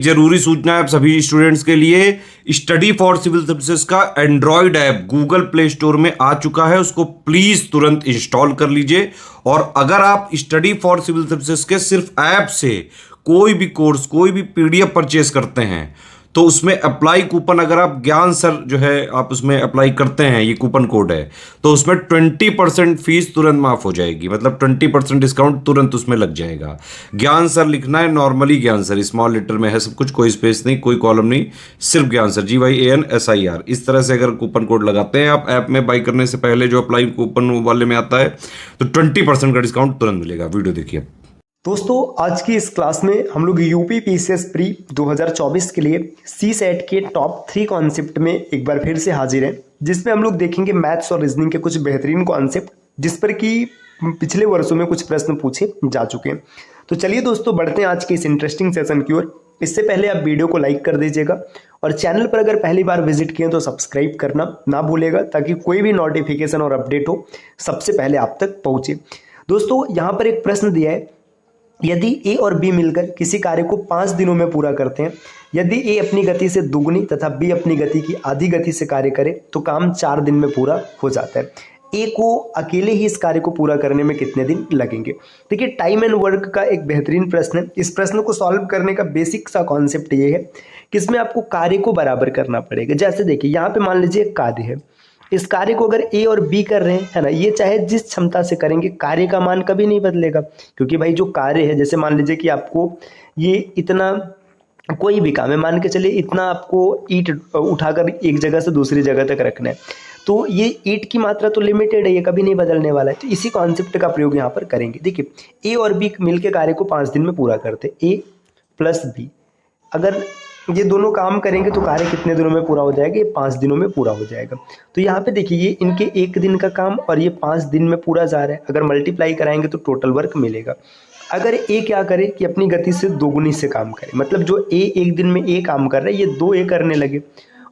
जरूरी सूचना है आप सभी स्टूडेंट्स के लिए। स्टडी फॉर सिविल सर्विसेज का Android app Google play store में आ चुका है, उसको प्लीज तुरंत इंस्टॉल कर लीजिए। और अगर आप स्टडी फॉर सिविल सर्विसेज के सिर्फ ऐप से कोई भी कोर्स, कोई भी पीडीएफ परचेस करते हैं तो उसमें अप्लाई कूपन, अगर आप ज्ञान सर जो है आप उसमें अप्लाई करते हैं, ये कूपन कोड है, तो उसमें 20% फीस तुरंत माफ हो जाएगी। मतलब 20% डिस्काउंट तुरंत उसमें लग जाएगा। ज्ञान सर लिखना है, नॉर्मली ज्ञान सर, स्मॉल लेटर में है सब कुछ, कोई स्पेस नहीं, कोई कॉलम नहीं, सिर्फ ज्ञान सर, GYANSIR। इस तरह से अगर कूपन कोड लगाते हैं आप ऐप में बाई करने से पहले, जो अप्लाई कूपन वाले में आता है, तो 20% का डिस्काउंट तुरंत मिलेगा। वीडियो देखिए। दोस्तों, आज की इस क्लास में हम लोग यूपी पीसीएस प्री 2024 के लिए सी सेट के टॉप 3 कॉन्सेप्ट में एक बार फिर से हाजिर हैं, जिसमें हम लोग देखेंगे मैथ्स और रीजनिंग के कुछ बेहतरीन कॉन्सेप्ट, जिस पर कि पिछले वर्षों में कुछ प्रश्न पूछे जा चुके हैं। तो चलिए दोस्तों, बढ़ते हैं आज के इस इंटरेस्टिंग सेशन की ओर। इससे पहले आप वीडियो को लाइक कर दीजिएगा और चैनल पर अगर पहली बार विजिट किए तो सब्सक्राइब करना ना भूलेगा, ताकि कोई भी नोटिफिकेशन और अपडेट हो सबसे पहले आप तक पहुंचे। दोस्तों, यहाँ पर एक प्रश्न दिया है, यदि ए और बी मिलकर किसी कार्य को 5 दिनों में पूरा करते हैं, यदि ए अपनी गति से दुगनी तथा बी अपनी गति की आधी गति से कार्य करे तो काम 4 दिन में पूरा हो जाता है। ए को अकेले ही इस कार्य को पूरा करने में कितने दिन लगेंगे? देखिए, टाइम एंड वर्क का एक बेहतरीन प्रश्न है। इस प्रश्न को सॉल्व करने का बेसिक सा कॉन्सेप्ट ये है कि इसमें आपको कार्य को बराबर करना पड़ेगा। जैसे देखिए, यहाँ पे मान लीजिए एक कार्य है, इस कार्य को अगर ए और बी कर रहे हैं, है ना, ये चाहे जिस क्षमता से करेंगे, कार्य का मान कभी नहीं बदलेगा। क्योंकि भाई जो कार्य है, जैसे मान लीजिए कि आपको ये इतना कोई भी काम है, मान के चलिए इतना आपको ईंट उठाकर एक जगह से दूसरी जगह तक रखना है, तो ये ईंट की मात्रा तो लिमिटेड है, ये कभी नहीं बदलने वाला है। तो इसी कॉन्सेप्ट का प्रयोग यहाँ पर करेंगे। देखिए, ए और बी मिलकर कार्य को 5 दिन में पूरा करते, ए प्लस बी, अगर ये दोनों काम करेंगे तो कार्य कितने दिनों में पूरा हो जाएगा? ये 5 दिनों में पूरा हो जाएगा। तो यहाँ पे देखिए, ये इनके 1 दिन का काम और ये 5 दिन में पूरा जा रहा है। अगर मल्टीप्लाई कराएंगे तो टोटल वर्क मिलेगा। अगर ए क्या करे कि अपनी गति से दोगुनी से काम करे, मतलब जो ए 1 दिन में ए काम कर रहा है, ये 2 ए करने लगे,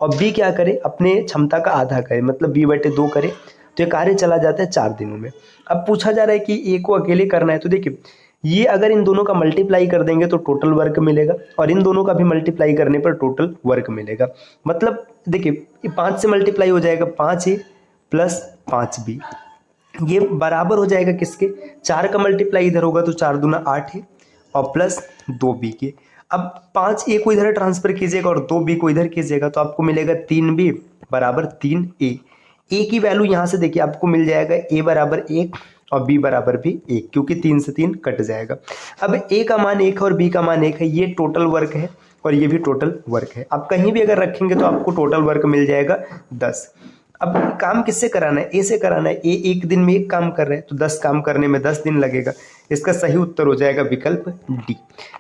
और बी क्या करे, अपने क्षमता का आधा करे, मतलब b/2 करे, तो ये कार्य चला जाता है 4 दिनों में। अब पूछा जा रहा है कि ए को अकेले करना है, तो देखिए ये अगर इन दोनों का मल्टीप्लाई कर देंगे तो टोटल वर्क मिलेगा, और इन दोनों का भी मल्टीप्लाई करने पर टोटल वर्क मिलेगा। मतलब देखिए, ये 5 से मल्टीप्लाई हो जाएगा, 5a प्लस 5b, ये बराबर हो जाएगा किसके? 4 का मल्टीप्लाई इधर होगा तो 4 दूना 8 है, और प्लस 2b के। अब 5a को इधर ट्रांसफर कीजिएगा और 2b को इधर कीजिएगा तो आपको मिलेगा 3b बराबर 3a। ए की वैल्यू यहाँ से देखिए आपको मिल जाएगा a बराबर 1 और b बराबर भी 1, क्योंकि 3 से 3 कट जाएगा। अब a का मान 1 और b का मान 1 है, ये टोटल वर्क है और ये भी टोटल वर्क है। आप कहीं भी अगर रखेंगे तो आपको टोटल वर्क मिल जाएगा 10। अब काम किससे कराना है? ए से कराना है। ए 1 दिन में 1 काम कर रहे हैं, तो 10 काम करने में 10 दिन लगेगा। इसका सही उत्तर हो जाएगा विकल्प डी।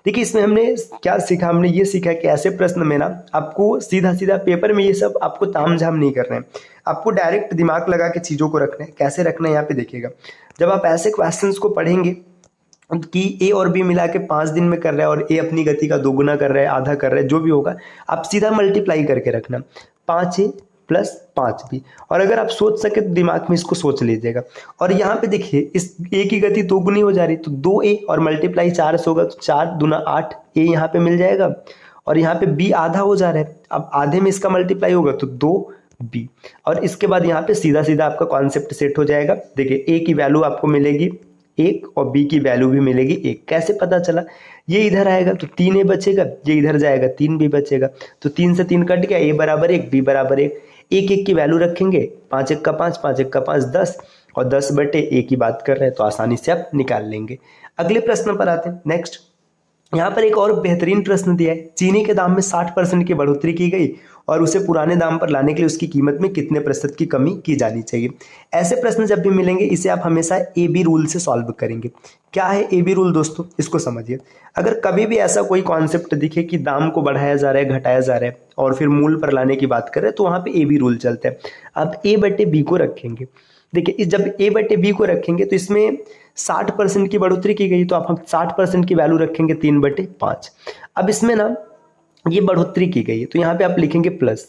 देखिए, इसमें हमने क्या सीखा? हमने ये सीखा कि ऐसे प्रश्न में ना आपको सीधा सीधा पेपर में ये सब आपको तामझाम नहीं करना है, आपको डायरेक्ट दिमाग लगा के चीज़ों को रखना है। कैसे रखना है यहाँ पे देखिएगा। जब आप ऐसे क्वेश्चंस को पढ़ेंगे कि ए और बी मिला के 5 दिन में कर रहा है और ए अपनी गति का दोगुना कर रहा है, आधा कर रहा है, जो भी होगा आप सीधा मल्टीप्लाई करके रखना, 5a प्लस 5b। और अगर आप सोच सके तो दिमाग में इसको सोच लीजिएगा। और यहाँ पे देखिए, इस ए की गति दोगुनी हो जा रही, तो 2a और मल्टीप्लाई 4 से होगा तो 4 दूना 8 ए यहाँ पे मिल जाएगा, और यहाँ पे b आधा हो जा रहा है, अब आधे में इसका मल्टीप्लाई होगा तो 2b। और इसके बाद यहाँ पे सीधा सीधा आपका कॉन्सेप्ट सेट हो जाएगा। देखिए, ए की वैल्यू आपको मिलेगी 1 और बी की वैल्यू भी मिलेगी 1। कैसे पता चला? ये इधर आएगा तो 3a बचेगा, ये इधर जाएगा 3b बचेगा, तो 3 से 3 कट गया, a बराबर 1 b बराबर 1। 1 की वैल्यू रखेंगे, 5 1 का 5, 5 1 का 5 10, और 10/a की बात कर रहे हैं तो आसानी से आप निकाल लेंगे। अगले प्रश्न पर आते हैं। नेक्स्ट, यहाँ पर एक और बेहतरीन प्रश्न दिया है, चीनी के दाम में 60% की बढ़ोतरी की गई और उसे पुराने दाम पर लाने के लिए उसकी कीमत में कितने प्रतिशत की कमी की जानी चाहिए? ऐसे प्रश्न जब भी मिलेंगे, इसे आप हमेशा ए बी रूल से सॉल्व करेंगे। क्या है ए बी रूल दोस्तों? इसको समझिए। अगर कभी भी ऐसा कोई कॉन्सेप्ट दिखे कि दाम को बढ़ाया जा रहा है, घटाया जा रहा है, और फिर मूल पर लाने की बात कर रहे हैं, तो वहाँ पे ए बी रूल चलता है। अब a/b को रखेंगे। देखिए, जब a/b को रखेंगे तो इसमें 60% की बढ़ोतरी की गई, तो आप हम 60% की वैल्यू रखेंगे 3/5। अब इसमें ना ये बढ़ोतरी की गई है, तो यहाँ पे आप लिखेंगे प्लस,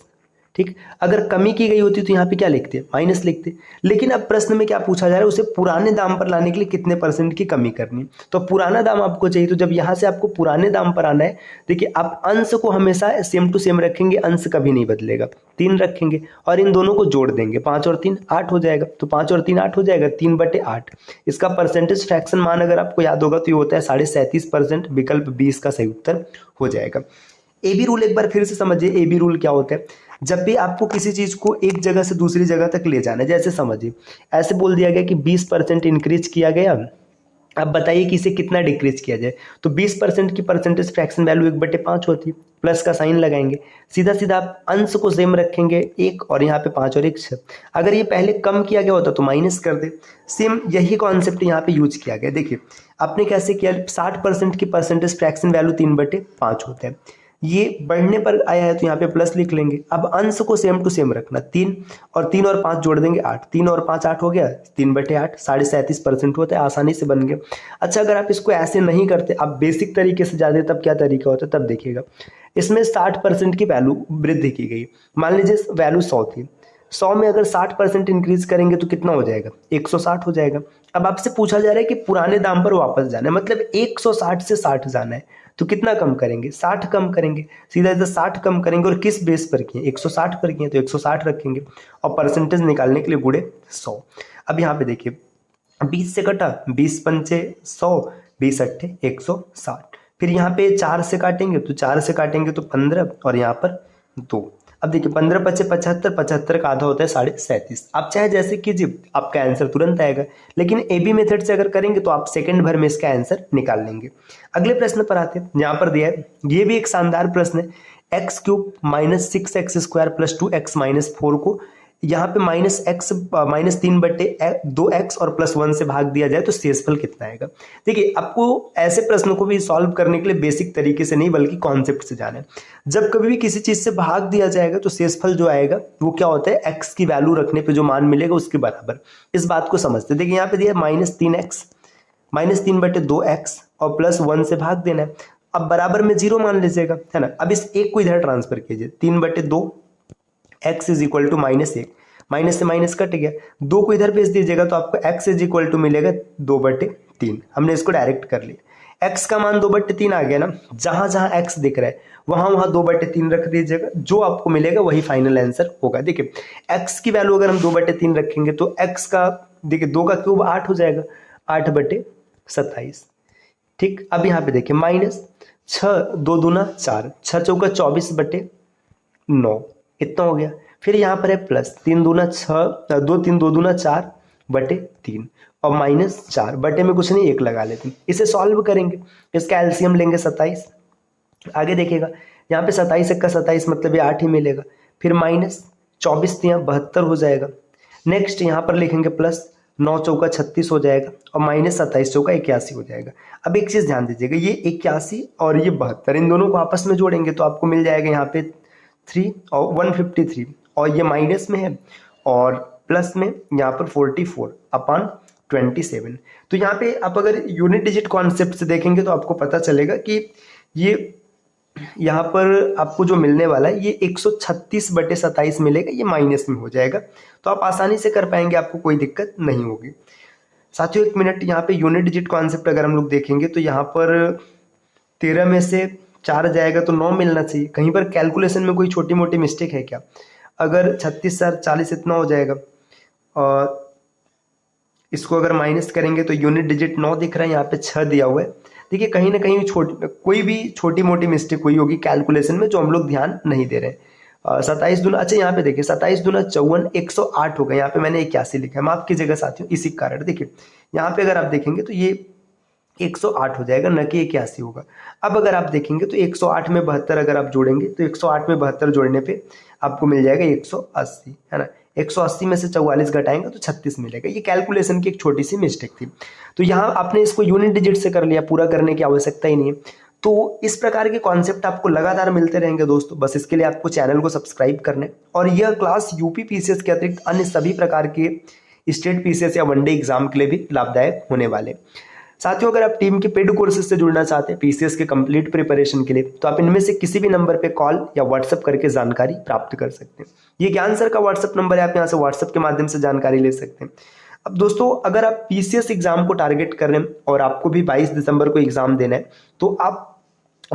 ठीक, अगर कमी की गई होती तो यहाँ पे क्या लिखते, माइनस लिखते। लेकिन अब प्रश्न में क्या पूछा जा रहा है, उसे पुराने दाम पर लाने के लिए कितने % की कमी करनी। तो पुराना दाम आपको चाहिए, तो जब यहाँ से आपको पुराने दाम पर आना है, देखिए आप अंश को हमेशा सेम टू सेम रखेंगे, अंश कभी नहीं बदलेगा, 3 रखेंगे और इन दोनों को जोड़ देंगे, 5 और 3 8 हो जाएगा। तो 5 और 3 8 हो जाएगा, 3/8। इसका परसेंटेज फ्रैक्शन मान अगर आपको याद होगा तो ये होता है 37.5%। विकल्प 20 का सही उत्तर हो जाएगा। ए बी रूल एक बार फिर से समझिए। ए बी रूल क्या होता है, जब भी आपको किसी चीज को एक जगह से दूसरी जगह तक ले जाना है, जैसे समझिए ऐसे बोल दिया गया कि 20% इंक्रीज किया गया, अब बताइए कि इसे कितना डिक्रीज किया जाए। तो 20% की परसेंटेज फ्रैक्शन वैल्यू 1/5 होती है, प्लस का साइन लगाएंगे, सीधा सीधा आप अंश को सेम रखेंगे 1 और यहाँ पे 5 और 1 6। अगर ये पहले कम किया गया होता तो माइनस कर दे। सेम यही कॉन्सेप्ट यहाँ पे यूज किया गया। देखिए आपने कैसे किया, 60% की परसेंटेज फ्रैक्शन वैल्यू 3/5 होता है, ये बढ़ने पर आया है तो यहाँ पे प्लस लिख लेंगे। अब अंश को सेम टू सेम रखना, 3 और 5 जोड़ देंगे 8, 3 और 5 8 हो गया, 3/8 37% होता है, आसानी से बन गया। अच्छा अगर आप इसको ऐसे नहीं करते, आप बेसिक तरीके से जाते तब क्या तरीका होता है, तब देखिएगा इसमें 60% की वैल्यू वृद्धि की गई। मान लीजिए वैल्यू 100 थी, 100 में अगर 60% इंक्रीज करेंगे तो कितना हो जाएगा, 160 हो जाएगा। अब आपसे पूछा जा रहा है कि पुराने दाम पर वापस जाना है, मतलब 160 से 60 जाना है, तो कितना कम करेंगे, 60 कम करेंगे, सीधा सीधा 60 कम करेंगे। और किस बेस पर किए, 160 पर किए, तो 160 रखेंगे और परसेंटेज निकालने के लिए गुणे 100। अब यहाँ पे देखिए 20 से कटा, 20 पंचे 100, 20 अट्ठे 160। फिर यहाँ पे 4 से काटेंगे तो 4 से काटेंगे तो 15 और यहाँ पर 2। अब देखिए 15 पचे 75, 75 का आधा होता है 37.5। आप चाहे जैसे कीजिए, आपका आंसर तुरंत आएगा। लेकिन ए बी मेथड से अगर करेंगे तो आप सेकंड भर में इसका आंसर निकाल लेंगे। अगले प्रश्न पर आते हैं, यहाँ पर दिया है, ये भी एक शानदार प्रश्न है। x³ - 6x² + 2x - 4 को यहाँ पे -3/2x और +1 से भाग दिया जाए तो शेषफल कितना आएगा। देखिए आपको ऐसे प्रश्नों को भी सॉल्व करने के लिए बेसिक तरीके से नहीं बल्कि कॉन्सेप्ट से जाना है। जब कभी भी किसी चीज से भाग दिया जाएगा तो शेषफल जो आएगा वो क्या होता है, x की वैल्यू रखने पे जो मान मिलेगा उसके बराबर। इस बात को समझते। देखिए यहाँ पे दिया -3x -3/2x और +1 से भाग देना है। अब बराबर में 0 मान लीजिएगा, है ना। अब इस एक को इधर ट्रांसफर कीजिए, 3/2 x = -1, माइनस से माइनस कट गया, 2 को इधर भेज दीजिएगा तो आपको x = मिलेगा 2/3। हमने इसको डायरेक्ट कर लिया, x का मान 2/3 आ गया ना। जहां जहां x दिख रहा है वहां वहां 2/3 रख दीजिएगा, जो आपको मिलेगा वही फाइनल आंसर होगा। देखिए x की वैल्यू अगर हम 2/3 रखेंगे तो x का देखिए 2 का क्यूब 8 हो जाएगा, 8/27। ठीक, अब यहाँ पे देखिए -6 2 दूना 4, 6 चौका 24/9, इतना हो गया। फिर यहाँ पर है प्लस 3 दूना 6, 2 3 2 दूना 4/3 और -4 बटे में कुछ नहीं 1 लगा लेते हैं। इसे सॉल्व करेंगे, इसका एलसीएम लेंगे 27। आगे देखिएगा यहाँ पे 27 × 27 मतलब ये 8 ही मिलेगा। फिर -24 72 हो जाएगा। नेक्स्ट यहाँ पर लिखेंगे प्लस 9 चौका 36 हो जाएगा और -27 चौका 81 हो जाएगा। अब एक चीज ध्यान दीजिएगा, ये 81 और ये 72 इन दोनों को आपस में जोड़ेंगे तो आपको मिल जाएगा यहाँ पे 3 और 153 और ये माइनस में है और प्लस में यहाँ पर 44/27। तो यहाँ पे आप अगर यूनिट डिजिट कॉन्सेप्ट से देखेंगे तो आपको पता चलेगा कि ये यहाँ पर आपको जो मिलने वाला है ये 136/27 मिलेगा, ये माइनस में हो जाएगा। तो आप आसानी से कर पाएंगे, आपको कोई दिक्कत नहीं होगी। साथियों 1 मिनट, यहाँ पे यूनिट डिजिट कॉन्सेप्ट अगर हम लोग देखेंगे तो यहाँ पर 13 में से 4 जाएगा तो 9 मिलना चाहिए। कहीं पर कैलकुलेशन में कोई छोटी मोटी मिस्टेक है क्या? अगर 36 4 40 इतना हो जाएगा और इसको अगर माइनस करेंगे तो यूनिट डिजिट 9 दिख रहा है, यहाँ पे 6 दिया हुआ है। देखिए कहीं ना कहीं कोई भी छोटी मोटी मिस्टेक हुई होगी कैलकुलेशन में जो हम लोग ध्यान नहीं दे रहे हैं। 27 दूना, अच्छा यहाँ पे देखिए 27 दूना 54, 108 होगा। यहाँ पे मैंने 81 लिखा है, माफ कीजिएगा साथियों, इसी कारण देखिए यहाँ पे अगर आप देखेंगे तो ये 108 हो जाएगा, न कि 81 होगा। अब अगर आप देखेंगे तो 108 में 72 अगर आप जोड़ेंगे तो 108 में 72 जोड़ने पे आपको मिल जाएगा 180, है ना। 180 में से 44 घटाएंगे तो 36 मिलेगा। ये कैलकुलेशन की एक छोटी सी मिस्टेक थी। तो यहाँ आपने इसको यूनिट डिजिट से कर लिया, पूरा करने की आवश्यकता ही नहीं है। तो इस प्रकार के कॉन्सेप्ट आपको लगातार मिलते रहेंगे दोस्तों, बस इसके लिए आपको चैनल को सब्सक्राइब करना है। और यह क्लास यूपी पीसीएस के अतिरिक्त अन्य सभी प्रकार के स्टेट पीसीएस या वनडे एग्जाम के लिए भी लाभदायक होने वाले। साथियों, अगर आप टीम के पेड कोर्सेज से जुड़ना चाहते हैं पीसीएस के कंप्लीट प्रिपरेशन के लिए, तो आप इनमें से किसी भी नंबर पे कॉल या व्हाट्सएप करके जानकारी प्राप्त कर सकते हैं। ये ज्ञान सर का व्हाट्सएप नंबर है, आप यहाँ से व्हाट्सएप के माध्यम से जानकारी ले सकते हैं। अब दोस्तों, अगर आप पीसीएस एग्जाम को टारगेट कर रहे हैं और आपको भी 22 दिसंबर को एग्जाम देना है, तो आप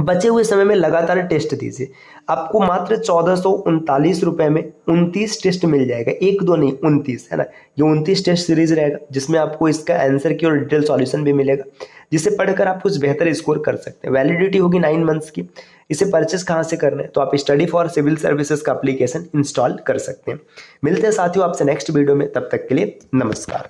बचे हुए समय में लगातार टेस्ट दीजिए। आपको मात्र 1439 रुपए में 29 टेस्ट मिल जाएगा, 1 2 नहीं 29, है ना। ये 29 टेस्ट सीरीज रहेगा जिसमें आपको इसका आंसर की और डिटेल सॉल्यूशन भी मिलेगा, जिसे पढ़कर आप कुछ बेहतर स्कोर कर सकते हैं। वैलिडिटी होगी 9 मंथ्स की। इसे परचेस कहाँ से करना है, तो आप स्टडी फॉर सिविल सर्विसेज का एप्लीकेशन इंस्टॉल कर सकते हैं। मिलते हैं साथियों आपसे नेक्स्ट वीडियो में, तब तक के लिए नमस्कार।